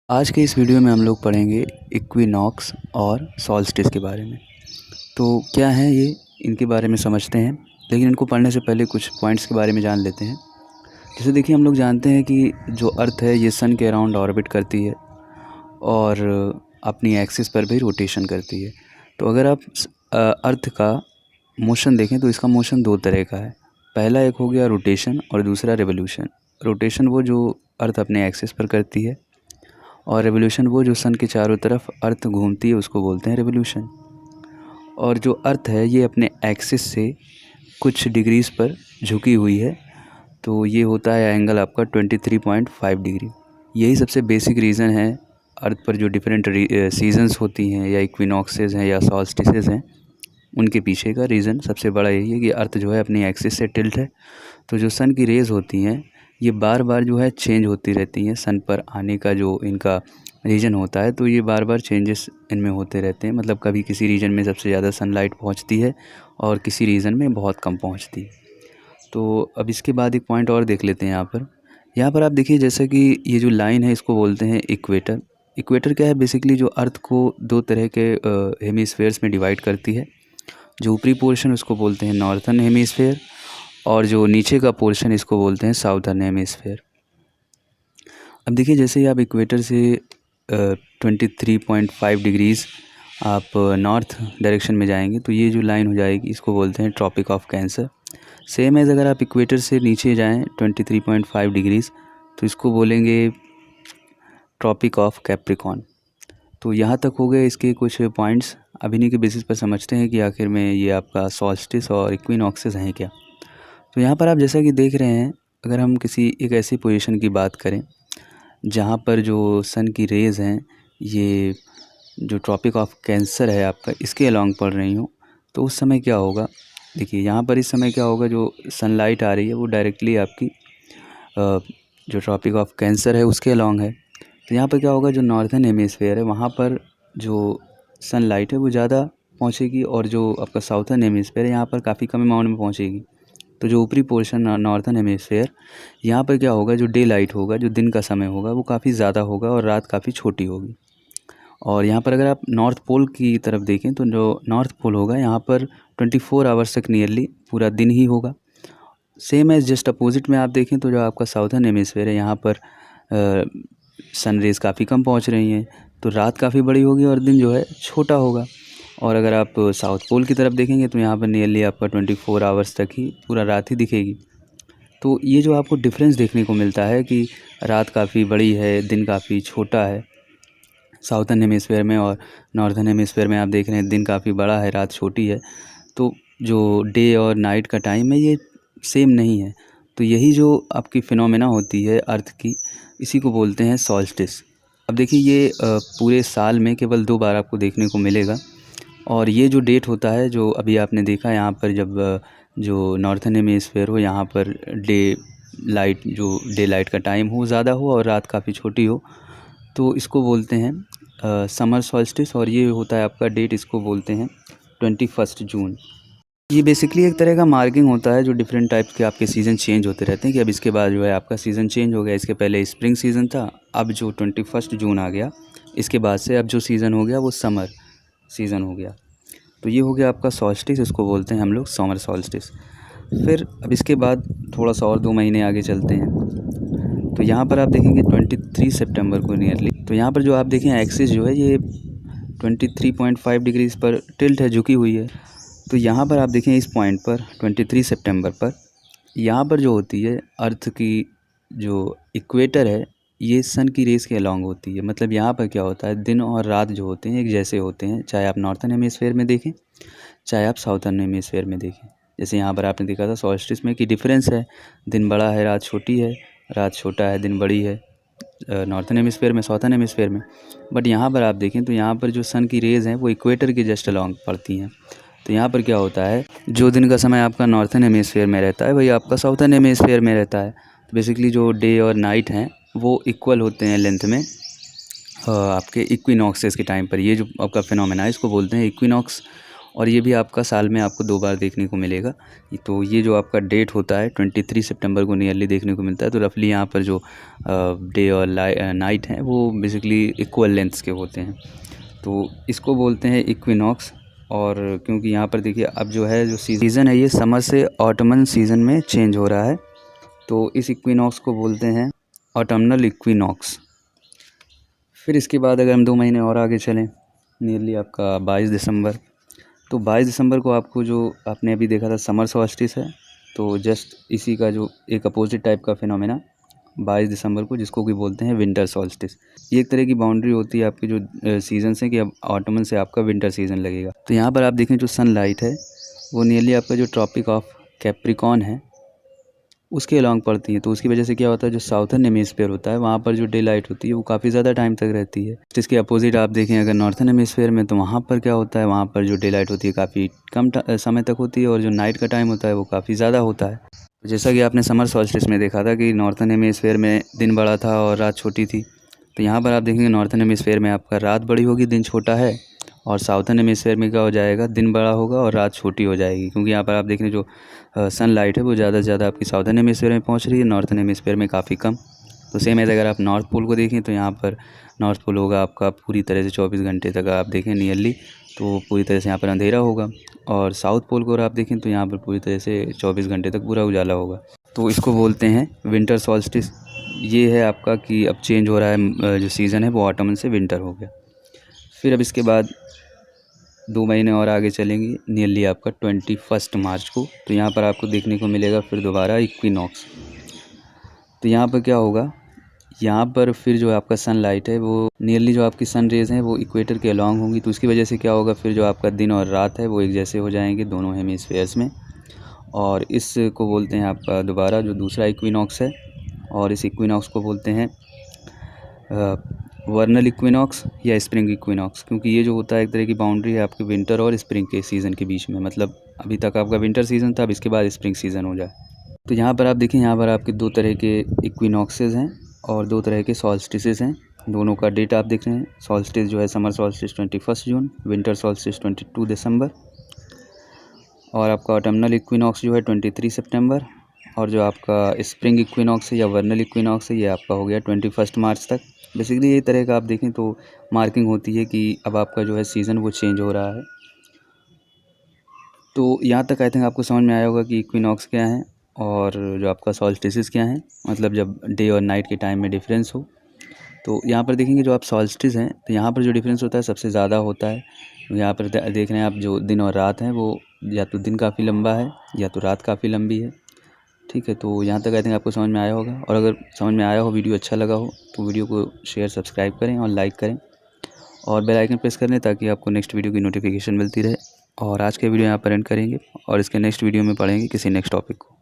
आज के इस वीडियो में हम लोग पढ़ेंगे इक्विनॉक्स और सॉल्स्टिस के बारे में। तो क्या है ये, इनके बारे में समझते हैं, लेकिन इनको पढ़ने से पहले कुछ पॉइंट्स के बारे में जान लेते हैं। जैसे देखिए, हम लोग जानते हैं कि जो अर्थ है ये सन के अराउंड ऑर्बिट करती है और अपनी एक्सिस पर भी रोटेशन करती है। तो अगर आप अर्थ का मोशन देखें तो इसका मोशन दो तरह का है। पहला एक हो गया रोटेशन और दूसरा रेवोल्यूशन। रोटेशन वो जो अर्थ अपने एक्सिस पर करती है, और रेवोल्यूशन वो जो सन के चारों तरफ अर्थ घूमती है उसको बोलते हैं रेवोल्यूशन। और जो अर्थ है ये अपने एक्सिस से कुछ डिग्रीज़ पर झुकी हुई है, तो ये होता है एंगल आपका 23.5 डिग्री। यही सबसे बेसिक रीज़न है अर्थ पर जो डिफरेंट सीजन्स होती हैं या इक्विनॉक्सेस हैं या सॉल्स्टिसेस हैं, उनके पीछे का रीज़न सबसे बड़ा यही है कि अर्थ जो है अपनी एक्सिस से टिल्ट है। तो जो सन की रेज़ होती हैं ये बार बार जो है चेंज होती रहती हैं। सन पर आने का जो इनका रीजन होता है तो ये बार बार चेंजेस इनमें होते रहते हैं। मतलब कभी किसी रीजन में सबसे ज़्यादा सनलाइट पहुंचती है और किसी रीजन में बहुत कम पहुंचती है। तो अब इसके बाद एक पॉइंट और देख लेते हैं। यहाँ पर आप देखिए, जैसे कि ये जो लाइन है इसको बोलते हैं इक्वेटर। इक्वेटर क्या है, बेसिकली जो अर्थ को दो तरह के हेमिस्फेयर्स में डिवाइड करती है। जो ऊपरी पोर्शन उसको बोलते हैं नॉर्थर्न हेमिस्फेयर, और जो नीचे का पोर्शन इसको बोलते हैं साउथर्न हेमिस्फेयर। अब देखिए, जैसे ही आप इक्वेटर से 23.5 डिग्रीज़ आप नॉर्थ डायरेक्शन में जाएंगे तो ये जो लाइन हो जाएगी इसको बोलते हैं tropic of cancer. Same as अगर आप इक्वेटर से नीचे जाएं 23.5 डिग्रीज़ तो इसको बोलेंगे ट्रॉपिक ऑफ कैप्रिकॉन। तो यहाँ तक हो गए इसके कुछ पॉइंट्स। अब इन्हीं के बेसिस पर समझते हैं कि आखिर में ये आपका सॉल्स्टिस और इक्विनॉक्सेस हैं क्या। तो यहाँ पर आप जैसा कि देख रहे हैं, अगर हम किसी एक ऐसी पोजीशन की बात करें जहाँ पर जो सन की रेज़ हैं ये जो ट्रॉपिक ऑफ कैंसर है आपका इसके अलॉन्ग पड़ रही हो, तो उस समय क्या होगा। देखिए यहाँ पर इस समय क्या होगा, जो सनलाइट आ रही है वो डायरेक्टली आपकी जो ट्रॉपिक ऑफ कैंसर है उसके अलॉन्ग है। तो यहाँ पर क्या होगा, जो नॉर्थर्न हेमिस्फेयर है वहाँ पर जो सनलाइट है वो ज़्यादा पहुँचेगी, और जो आपका साउथर्न हेमिस्फेयर है यहाँ पर काफ़ी कम अमाउंट में पहुँचेगी। तो जो ऊपरी पोर्शन नॉर्थर्न हेमिस्फेयर, यहाँ पर क्या होगा, जो डे लाइट होगा, जो दिन का समय होगा वो काफ़ी ज़्यादा होगा और रात काफ़ी छोटी होगी। और यहाँ पर अगर आप नॉर्थ पोल की तरफ देखें तो जो नॉर्थ पोल होगा यहाँ पर 24 आवर्स तक नियरली पूरा दिन ही होगा। सेम एज जस्ट अपोजिट में आप देखें तो जो आपका साउथर्न हेमिस्फेयर है यहाँ पर सन रेज़ काफ़ी कम पहुँच रही हैं, तो रात काफ़ी बड़ी होगी और दिन जो है छोटा होगा। और अगर आप साउथ पोल की तरफ देखेंगे तो यहाँ पर नियरली आपका 24 आवर्स तक ही पूरा रात ही दिखेगी। तो ये जो आपको डिफरेंस देखने को मिलता है कि रात काफ़ी बड़ी है, दिन काफ़ी छोटा है साउथर्न हेमिस्फेयर में, और नॉर्थर्न हेमिस्फेयर में आप देख रहे हैं दिन काफ़ी बड़ा है, रात छोटी है। तो जो डे और नाइट का टाइम है ये सेम नहीं है। तो यही जो आपकी फिनोमेना होती है अर्थ की, इसी को बोलते हैं सॉल्स्टिस। अब देखिए, ये पूरे साल में केवल 2 बार आपको देखने को मिलेगा, और ये जो डेट होता है जो अभी आपने देखा यहाँ पर, जब जो नॉर्थर्न हेमिस्फेयर हो यहाँ पर डे लाइट का टाइम हो ज़्यादा हो और रात काफ़ी छोटी हो, तो इसको बोलते हैं समर सॉल्स्टिस। और ये होता है आपका डेट, इसको बोलते हैं 21 जून। ये बेसिकली एक तरह का मार्किंग होता है जो डिफरेंट टाइप के आपके सीज़न चेंज होते रहते हैं, कि अब इसके बाद जो है आपका सीज़न चेंज हो गया। इसके पहले स्प्रिंग सीज़न था, अब जो 21 जून आ गया इसके बाद से अब जो सीज़न हो गया वो समर सीज़न हो गया। तो ये हो गया आपका सॉल्स्टिस, इसको बोलते हैं हम लोग समर सॉल्स्टिस। फिर अब इसके बाद थोड़ा सा और 2 महीने आगे चलते हैं, तो यहाँ पर आप देखेंगे 23 सितंबर को नियरली, तो यहाँ पर जो आप देखें एक्सिस जो है ये 23.5 डिग्रीज़ पर टिल्ट है, झुकी हुई है। तो यहाँ पर आप देखें इस पॉइंट पर 23 सितंबर पर यहाँ पर जो होती है अर्थ की जो इक्वेटर है ये सन की रेस के अलॉन्ग होती है। मतलब यहाँ पर क्या होता है, दिन और रात जो होते हैं एक जैसे होते हैं, चाहे आप नॉर्थर्न हेमिस्फेयर में देखें चाहे आप साउथर्न हेमिस्फेयर में देखें। जैसे यहाँ पर आपने देखा था सॉल्स्टिस में कि डिफरेंस है, दिन बड़ा है रात छोटी है, रात छोटा है दिन बड़ी है नॉर्थर्न हेमिस्फेयर में साउथर्न हेमिस्फेयर में। बट यहाँ पर आप देखें तो यहाँ पर जो सन की रेज़ हैं वो इक्वेटर के जस्ट अलॉन्ग पड़ती हैं। तो यहाँ पर क्या होता है, जो दिन का समय आपका नॉर्थर्न हेमिस्फेयर में रहता है वही आपका साउथर्न हेमिस्फेयर में रहता है। तो बेसिकली जो डे और नाइट हैं वो इक्वल होते हैं लेंथ में आपके इक्विनॉक्सेस के टाइम पर। ये जो आपका फिनोमेना है इसको बोलते हैं इक्विनॉक्स। और ये भी आपका साल में आपको 2 बार देखने को मिलेगा। तो ये जो आपका डेट होता है 23 सितंबर को नियरली देखने को मिलता है। तो रफली यहाँ पर जो डे और नाइट हैं वो बेसिकली इक्वल लेंथ्स के होते हैं, तो इसको बोलते हैं इक्विनॉक्स। और क्योंकि यहाँ पर देखिए अब जो है जो सीज़न है ये समर से ऑटमन सीज़न में चेंज हो रहा है, तो इस इक्विनॉक्स को बोलते हैं ऑटमनल इक्विनॉक्स। फिर इसके बाद अगर हम 2 महीने और आगे चलें, नियरली आपका 22 दिसंबर, तो 22 दिसंबर को आपको जो आपने अभी देखा था समर सॉल्स्टिस है, तो जस्ट इसी का जो एक अपोजिट टाइप का फिनोमेना 22 दिसंबर को, जिसको कि बोलते हैं विंटर सॉल्स्टिस। ये एक तरह की बाउंड्री होती है आपकी जो सीजन्स हैं कि अब ऑटमन से आपका विंटर सीज़न लगेगा। तो यहाँ पर आप देखें जो सनलाइट है वो नियरली आपका जो ट्रॉपिक ऑफ कैप्रिकॉर्न है उसके अलॉन्ग पड़ती है। तो उसकी वजह से क्या होता है, जो साउथर्न हेमिस्फीयर होता है वहाँ पर जो डे लाइट होती है वो काफ़ी ज़्यादा टाइम तक रहती है। इसके अपोजिट आप देखें अगर नॉर्थर्न हेमिस्फीयर में, तो वहाँ पर क्या होता है, वहाँ पर जो डे लाइट होती है काफ़ी कम समय तक होती है और जो नाइट का टाइम होता है वो काफ़ी ज़्यादा होता है। जैसा कि आपने समर सॉल्स्टिस में देखा था कि नॉर्थर्न हेमिस्फीयर में दिन बड़ा था और रात छोटी थी, तो यहाँ पर आप देखेंगे नॉर्थर्न हेमिस्फीयर में आपका रात बड़ी होगी, दिन छोटा है, और साउथर्न हेमिस्फीयर में क्या हो जाएगा, दिन बड़ा होगा और रात छोटी हो जाएगी। क्योंकि यहाँ पर आप देख रहे हैं जो सनलाइट है वो ज़्यादा से ज़्यादा आपकी साउथर्न हेमिस्फीयर में पहुँच रही है, नॉर्थर्न हेमिस्फीयर में काफ़ी कम। तो सेम है, अगर आप नॉर्थ पोल को देखें तो यहाँ पर नॉर्थ पोल होगा आपका पूरी तरह से 24 घंटे तक आप देखें नियरली, तो पूरी तरह से यहाँ पर अंधेरा होगा। और साउथ पोल को अगर आप देखें तो यहाँ पर पूरी तरह से 24 घंटे तक पूरा उजाला होगा। तो इसको बोलते हैं विंटर सॉल्स्टिस। ये है आपका कि अब चेंज हो रहा है, जो सीज़न है वो ऑटमन से विंटर हो गया। फिर अब इसके बाद 2 महीने और आगे चलेंगे, नियरली आपका 21 मार्च को, तो यहाँ पर आपको देखने को मिलेगा फिर दोबारा इक्विनॉक्स। तो यहाँ पर क्या होगा, यहाँ पर फिर जो आपका सनलाइट है वो नियरली जो आपकी सन रेज़ हैं वो इक्वेटर के अलॉन्ग होंगी, तो उसकी वजह से क्या होगा, फिर जो आपका दिन और रात है वो एक जैसे हो जाएंगे दोनों हेमिस्फीयर्स में। और इसको बोलते हैं आपका दोबारा जो दूसरा इक्विनॉक्स है, और इस इक्विनॉक्स को बोलते हैं वर्नल इक्विनॉक्स या स्प्रिंग इक्विनॉक्स। क्योंकि ये जो होता है एक तरह की बाउंड्री है आपके विंटर और स्प्रिंग के सीज़न के बीच में, मतलब अभी तक आपका विंटर सीज़न था, अब इसके बाद स्प्रिंग सीज़न हो जाए। तो यहाँ पर आप देखिए, यहाँ पर आपके 2 तरह के इक्विनॉक्सेस हैं और 2 तरह के सॉल्स्टिसेस हैं। दोनों का डेट आप देख रहे हैं, सॉल्स्टिस जो है समर सॉल्स्टिस 21 जून, विंटर सॉल्स्टिस 22 दिसंबर, और आपका ऑटमनल इक्विनॉक्स जो है 23 सितंबर, और जो आपका स्प्रिंग इक्विनॉक्स है या वर्नल इक्विनॉक्स है ये आपका हो गया 21 मार्च तक। बेसिकली ये तरह का आप देखें तो मार्किंग होती है कि अब आपका जो है सीज़न वो चेंज हो रहा है। तो यहाँ तक आई थिंक आपको समझ में आया होगा कि इक्विनॉक्स क्या है और जो आपका सॉल्स्टिसेस क्या है, मतलब जब डे और नाइट के टाइम में डिफरेंस हो। तो यहाँ पर देखेंगे जो आप सॉल्स्टिस हैं तो यहाँ पर जो डिफरेंस होता है सबसे ज़्यादा होता है। यहाँ पर देख रहे हैं आप जो दिन और रात हैं वो या तो दिन काफ़ी लंबा है या तो रात काफ़ी लंबी है। ठीक है, तो यहाँ तक आई थिंक आपको समझ में आया होगा, और अगर समझ में आया हो, वीडियो अच्छा लगा हो, तो वीडियो को शेयर सब्सक्राइब करें और लाइक करें और बेल आइकन प्रेस कर लें ताकि आपको नेक्स्ट वीडियो की नोटिफिकेशन मिलती रहे। और आज के वीडियो यहाँ पर एंड करेंगे और इसके नेक्स्ट वीडियो में पढ़ेंगे किसी नेक्स्ट टॉपिक को।